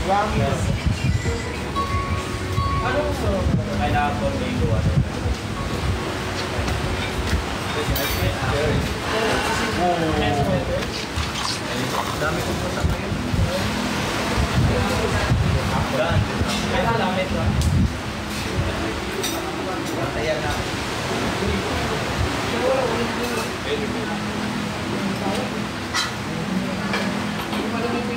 Anong kailangan ko may gawa? Dami kong punta ngayon. Kailangan lamit ba? Ayan na.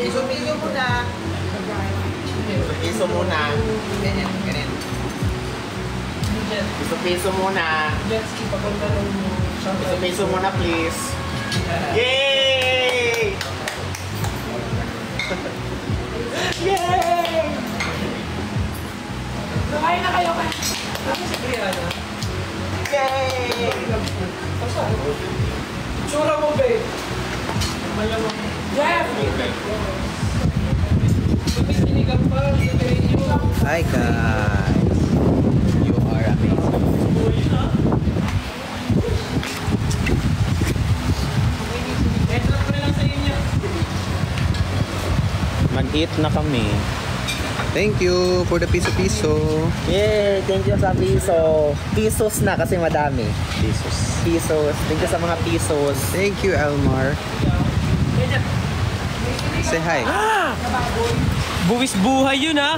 Piso-piso muna. Piso muna. Ganyan, ganyan. Piso-piso muna. Piso-piso muna, please. Yay! Yay! Kaya na kayo ka. Tapos si Priya na. Yay! Tsura mo, babe. Jeff! Sinigang pa. Hi guys! You are amazing. Mag-eat na kami. Thank you for the piso-piso. Yay! Thank you sa piso. Pisos na kasi madami. Pisos. Pisos. Thank you sa mga pisos. Thank you, Elmar. Say hi. Buwis buhay yun ha.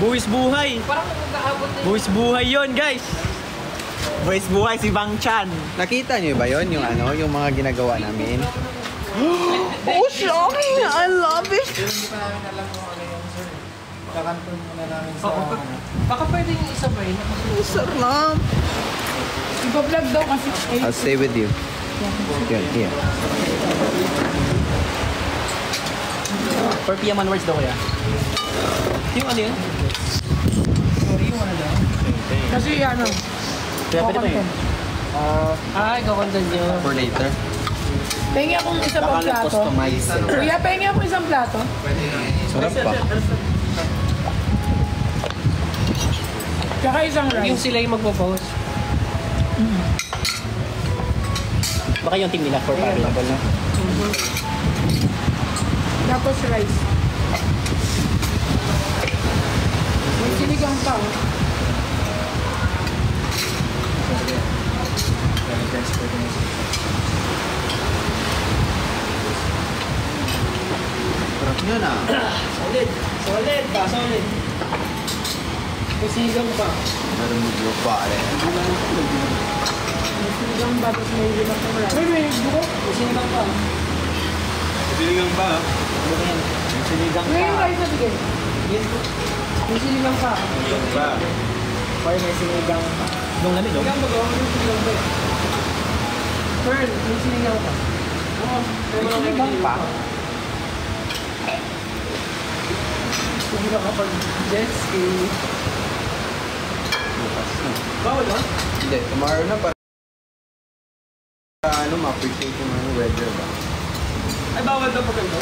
Buwis buhay. Parang magkakaabot na Buwis buhay yun guys. Buwis buhay si Bang Chan. Nakita niyo ba yon yung ano, yung mga ginagawa namin? Oh, shocking! I love it! Hindi pa namin alam kung ano yung sir. Kakanton muna namin sa... Baka pwede yung isabay. Sarap! Iba-vlog daw kasi. I'll stay with you. Yun, here. 4 PM onwards daw kaya. Yung ano yun? Sorry, yung ano daw. Kasi ano. Kaya pwede pa yun. Ikaw content nyo. For later. Pengi akong isang Baka plato. nag-customize. Kuya, pengi akong isang plato. Sarap pa. Tsaka isang rice. Yung sila yung magpo-post. Baka yung team nila for available na. Tapos rice. May sinigang pa. Sarap nyo na. Solid. Solid ba? Solid. May sinigang pa. Meron mo yung pare. May sinigang pa. Tapos may limang pa rice. May buko. May sinigang pa. Sinigang ba? May sinigang May pa. rice na bigay. May sinigang pa. Sinigang ba? Hoy, may sinigang pa. Nung namin, no? Sinigang ba? May sinigang pa. Pearl, may sinigang pa. May sinigang pa. Hindi ka kapag jet ski. Bukas na. Bawal ba? Hindi, tomorrow na para ano, ma-appreciate yung ano, weather ba? Ay, bawal daw pag ito?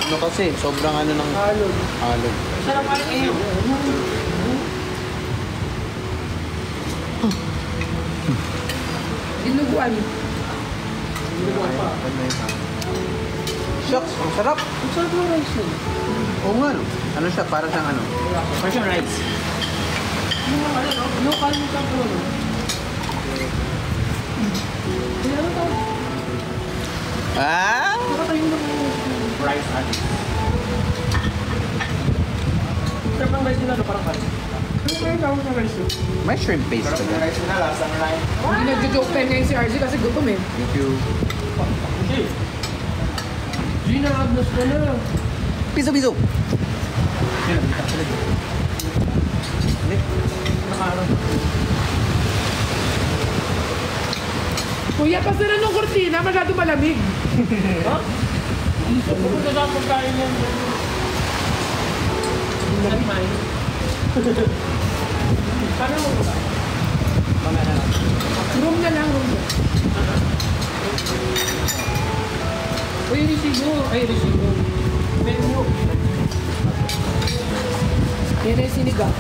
Ano kasi, sobrang ano ng Halog. alog. Sarap ka rin eh. Dinuguan. Dinuguan pa. Shucks, ang sarap! Ang sarap ng rice nun. Oo nga no. Ano siya, para siyang ano? Version rights. Local mo sa pro. Kaya ano tayo? Ah! Nakatayo na mo. Rice at Sarap ng rice nila, no? Parang kanin. Ano kaya tawag ng rice yun? May shrimp paste Pero ka yung dyan. rice na lasang rice. Hindi nagjo-joke tayo ngayon si RJ kasi gutom eh. Thank you. Gina, agnos ka na. Piso-piso! Kuya, pasira nung kortina, masyado malamig. Ha? Pupunta na ako tayo niyan. Malimay. Paano mo ba? Mga na lang. Room na lang, room na. Uy, resibo. Ay, resibo. Menu. Yan ay sinigang.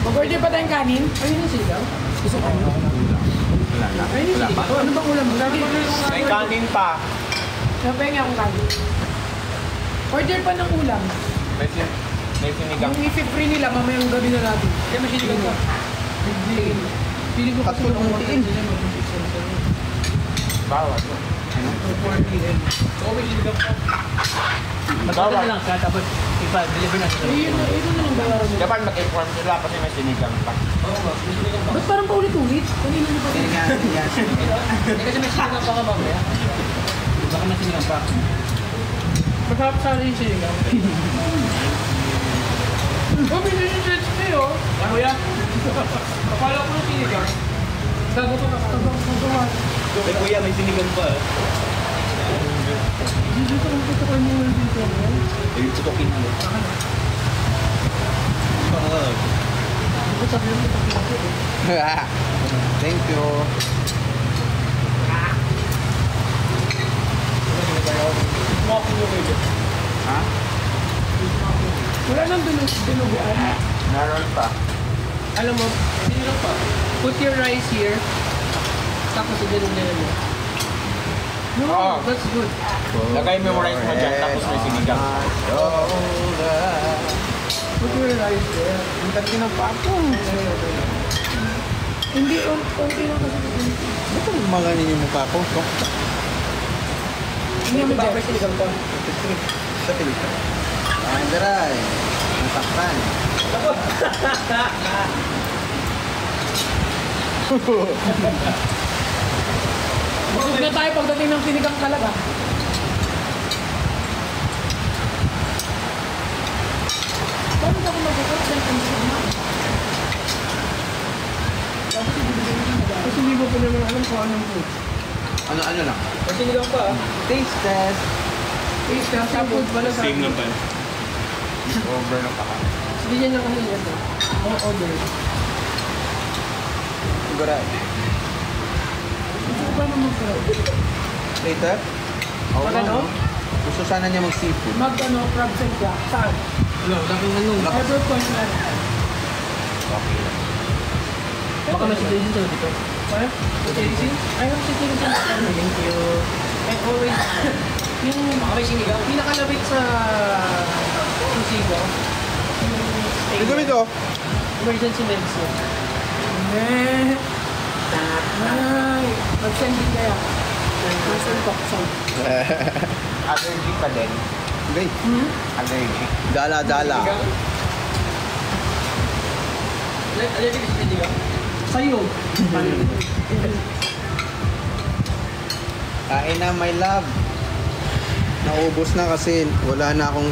Mag-order pa tayong kanin? Ayun yung sinigang. Gusto kanin? Wala na. Ayun yung sinigang. Ano bang ulam mo? May kanin pa. Napahinga akong kanin. Order pa ng ulam. May sinigang. Yung ifit free nila, mamayang gabi na natin. Kaya may sinigang pa. Feeling ko kasi mag-order sila Bawal. 4 p.m. So, may sinigang pa. Mag-order na lang ka, tapos ipa-deliver na sila. Yun na lang bayaran mo. Dapat mag-inform sila kasi may sinigang pa. Ba't parang paulit-ulit? Kanina nyo pa rin. Kasi may sinigang pa ka mamaya. Baka may sinigang pa. Masarap sana yung sinigang. Oh, may nililis kayo. Ano yan? Akala ko yung sinigang. Gago ko kakagawa. Ay kuya, may sinigang pa. Dito ko lang gusto ko yung mga dito. Ay, tutukin mo. Ito sabi yung tutukin ko. Thank you. Ha? Wala nang dinuguan. Meron pa. Alam mo, sinigang pa. Put your rice here. Tapos i-dinugyan mo. No, Oh. that's good. Lagay mo rice mo dyan, tapos may sinigang. Put your rice there. Ang tagi ng papo. Hindi, konti lang kasi. Ba't ang mga ninyo mukha ko? Hindi mo dyan. Sinigang pa. Sa Pilipin. Andray. Nasaktan. Busog na tayo pagdating ng sinigang talaga. Paano ba kung mag-uot ng sinigang? Kasi hindi mo pa naman alam kung anong food. Ano lang? May sinigang pa. Taste test. Taste na, sa food pala sa Same naman. Over na pa. Hindi niya lang kasi ito. Mga order. Sigurado. Gusto ko ba naman mag-crowd? Later? Oo, Mag ano? Gusto sana niya mag-seafood. Mag-ano, crabs and jack. Saan? No, dapat ano. Ever point na. Okay lang. Baka may situation sa'yo dito. What? Chicken? I have chicken. Thank you. And always, yung pinakalapit sa Susigo, Ito ito. emergency medicine. Ay, mag-send din kaya. Mag-send toxin. Allergy ka din. Okay. Allergy. Dala-dala. Sa'yo. Kain na, my love. Naubos na kasi wala na akong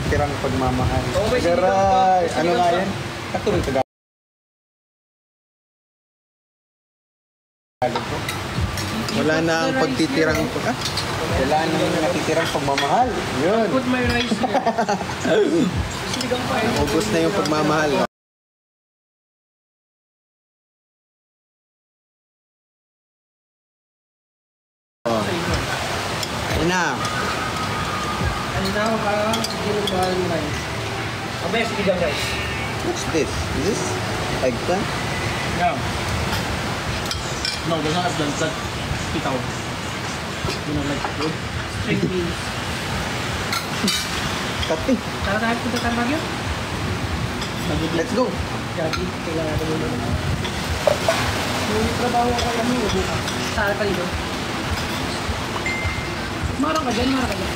tirang pagmamahal. Oo, may sinigang pa. Garay! May Ano sinigang nga pa. yan? Katuloy Tagalog ko. Wala na ang pagtitirang wala na ang natitirang pagmamahal. Yun. Put my rice here. Sinigang pa eh. Ubos na yung pagmamahal. Oh. Ayun na. Ano na ako parang ginubahal rice. Abay, sinigang guys. What's this? Is this eggplant? No. No, there's not as done. It's like pitaw. You know, like food. String beans. Kape. Tara tayo punta tayo Baguio? Let's go. Gagi, kailangan natin mo naman. Yung trabaho ko kami, bukas. Saan ka dito? Marang ka dyan, marang ka dyan.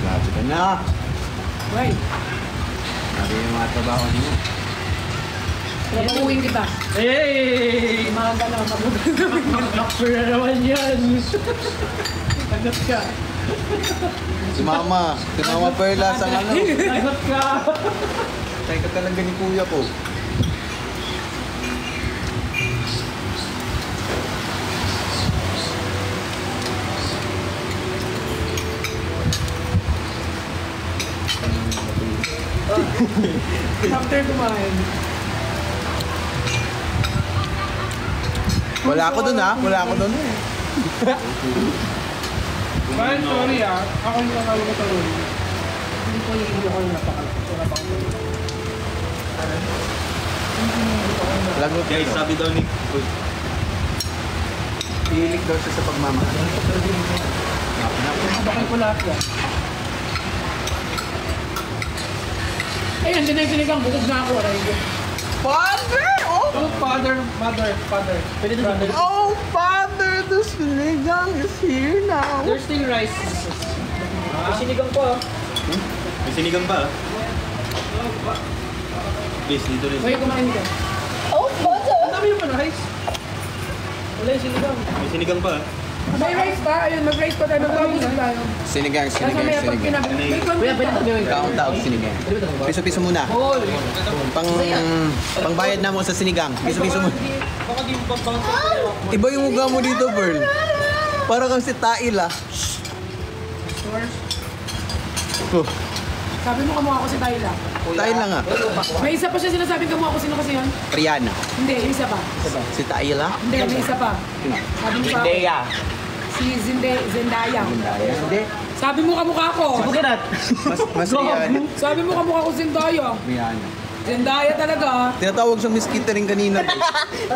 Lapit ka na. Right. Sabi yung mga trabaho niyo. Trabahuin kita. Hey! Umaga na, mag-doctor na naman yan. Tagot ka. Si Mama. Si Mama Perla sa ano. Tagot ka. Try ka talaga ni kuya ko. After kumain. Wala ako dun ha. Wala ako dun. Brian, sorry ah. Ako yung kakalo ko sa room. Hindi ko yung ako yung napakalapit. Wala pa ako. Lagot Guys, daw. sabi daw ni Hilig daw siya sa pagmamahal. Bakit ko lahat yan? Ayun, din na yung sinigang. Bukog na ako. Aray. Father! Oh! Oh, father, mother, father. Pwede na brother. Oh, Father! The sinigang is here now. There's still rice. Sinigang po. may sinigang pa. Please, dito rin. May kumain ka. Oh, father! Ang dami naman rice. Wala yung sinigang. May sinigang pa. May rice ba? Ayun, mag-rice pa tayo. Mag-rice tayo. Sinigang, Kaso sinigang, may pag sinigang. pinag... May konti pa. Taong-taong sinigang. Piso-piso muna. Hol. Pangbayad na mo sa sinigang. Piso-piso muna. Baka di mo pagpangsa. Iba yung mukha mo dito, Pearl. Para kang si Tail, ah. Oh, Sabi mo kamukha ko si Tyla. Tail lang, ah. May isa pa siya sinasabing kamukha ko. Sino kasi yun? Rihanna. Hindi, yung isa pa. Si Tail, ah. Hindi, may isa pa. Sabi mo pa ako. Si Zendaya. Hindi. Sabi mo kamukha ko. Mas Rihanna. Sabi mo kamukha ko Zendaya. Rihanna. Zendaya talaga. Tinatawag siyang Miss Kittering kanina. guys.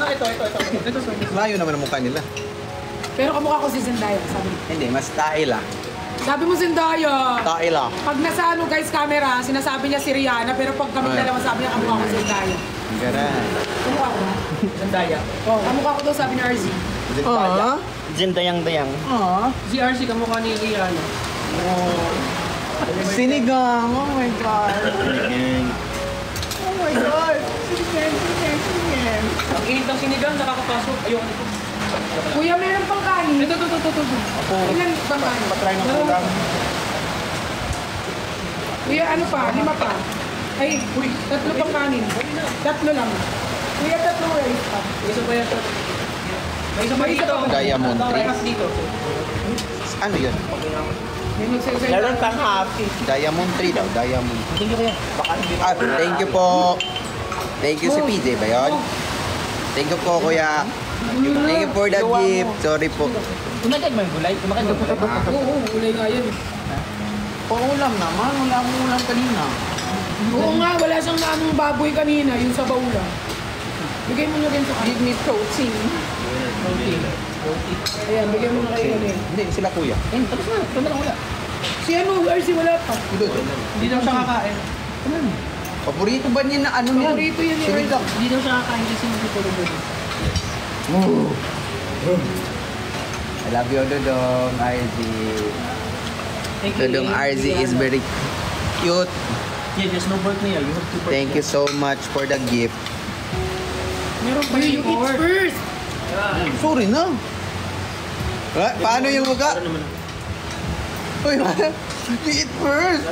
Ito. Layo naman ang mukha nila. Pero kamukha ko si Zendaya. Sabi mo. Hindi, mas Tail, ah. Sabi mo Zendaya. Tail, ah. Pag nasa ano guys camera, sinasabi niya si Rihanna. Pero pag kami dalawa sabi niya kamukha ko si Zendaya. Garan. Kamukha ko ba? Sandaya. Oo, kamukha ko daw sabi ni RZ. Ah? Dayang-dayang. Ah? Si RC kamukha ni Rihanna. Sinigang. Oh my God. Sinigang. Oh my God. Sinigang. Ang init ng sinigang, nakakapasok. Ayoko nito. Kuya, meron pang kanin. Ito. Ilan pang kanin? Patry ng kulang. Kuya, ano pa? 5 pa. Ay, 3 pang kanin. 3 lang. Kuya, 3 rice pa. Isa pa yan. May isa pa dito. Diamond tree. Parehas dito. Ano yun? May nagsaysay. Meron kang happy. Diamond tree daw. Diamond. Thank you kuya. Baka hindi Ah, thank you po. Thank you si PJ ba yun? Thank you po, kuya. Thank you for the gift. Sorry po. Kumakan mo yung gulay? Kumakan mo yung gulay? Oo, ulay nga yan. Paulam naman. Wala akong ulam kanina. Oo nga, wala siyang naamong baboy kanina, yung sa baula. Bigay mo na rin sa kanin. Give me protein. Ayan, bigay mo na kayo kanin. Hindi, sila kuya. Tapos na. Ito na lang wala. Si ano, RC wala pa. Hindi daw siya kakain. Paborito ba niya na ano yan? Paborito yan ni Sinigang. Hindi daw siya kakain kasi magtutulog doon. I love you, Dodong RZ. Thank you. Dodong RZ is very cute. Yeah, there's no birthday. You have to Thank you so much for the gift. Meron pa you eat first. Sorry na. Paano yung mukha? Uy, you eat first.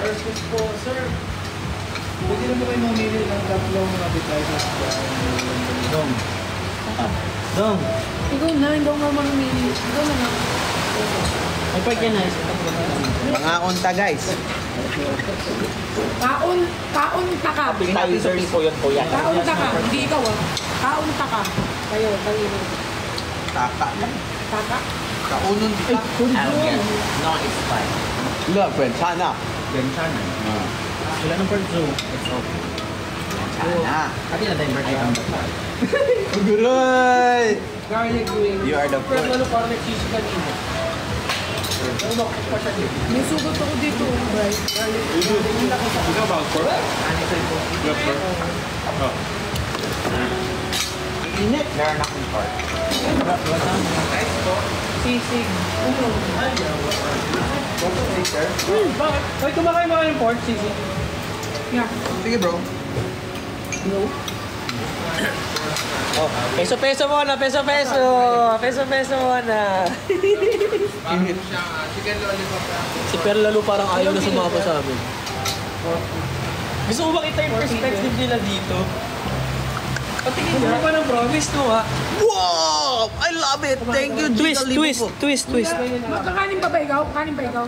Pwede naman kayo mamili ng tatlong appetizers. Dong. Ikaw na, ikaw nga mamili. Ikaw na nga. Ay, pag yan na. Mga unta, guys. Kaon taka. Appetizers po yun, kuya. Kaon taka. Hindi ikaw ah. Kaon taka. Kayo, kayo. Taka lang. Taka? Kaunon kita. No, it's fine. Look, friend, sana. Bensana. Wala ng part 2. Sana. Ati na tayong birthday ang Guray! Garlic wing. You are the Pero first. ano parang nag-cheese kanina. Ano ba? Pa siya dito. May sugat ako dito. Right? Ikaw ba? Pork? Good pork. Oh. Init. Meron akong part. Sisig. Bakit? Ay, kumakain mo kayo ng pork, sisig. Yeah. Sige, bro. Peso-peso muna, peso-peso. Peso-peso muna. Si Perlalo parang ayaw na sumama sa amin. Gusto mo makita yung perspective nila dito? Patingin mo pa ng promise, no ha? Wow! I love it! Thank you, Gina Libo po. twist. Magkakanin pa ba ikaw? Kanin pa ikaw?